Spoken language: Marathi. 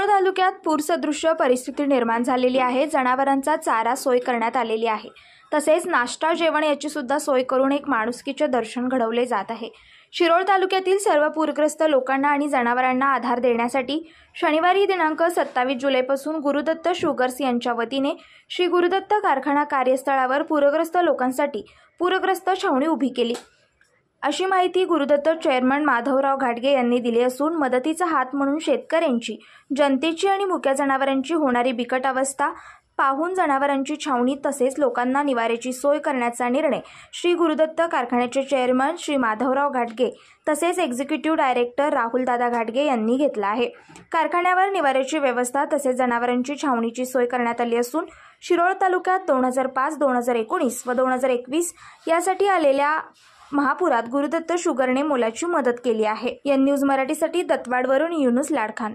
तालुक्यात पूरसदृश्य परिस्थिती निर्माण झालेली आहे। जनावरांचा चारा सोय करण्यात आलेली आहे। तसेच नाश्ता जेवण याची सुद्धा सोय करून एक माणुसकीचे दर्शन घडवले जात आहे। शिरोळ तालुक्यातील सर्व पूरग्रस्त लोकांना आणि जनावरांना आधार देण्यासाठी शनिवारी दिनांक 27 जुलैपासून गुरुदत्त शुगर्स यांच्या वतीने श्री गुरुदत्त कारखाना कार्यस्थळावर पूरग्रस्त लोकांसाठी पूरग्रस्त छावणी उभी केली, अशी माहिती गुरुदत्त चेअरमन माधवराव घाटगे यांनी दिली असून मदतीचा हात म्हणून शेतकऱ्यांची, जनतेची आणि मुक्या जनावरांची होणारी बिकट अवस्था पाहून जनावरांची छावणी तसेच लोकांना निवाऱ्याची सोय करण्याचा निर्णय श्री गुरुदत्त कारखान्याचे चेअरमन श्री माधवराव घाटगे तसेच एक्झिक्युटिव्ह डायरेक्टर राहुलदादा घाटगे यांनी घेतला आहे। कारखान्यावर निवाऱ्याची व्यवस्था तसेच जनावरांची छावणीची सोय करण्यात आली असून शिरोळ तालुक्यात 2005, 2019 व 2021 यासाठी आलेल्या महापुरात गुरुदत्त शुगरने मोलाची मदत केली आहे। एन न्यूज मराठीसाठी दत्तवाडवरून युनुस लाडखान।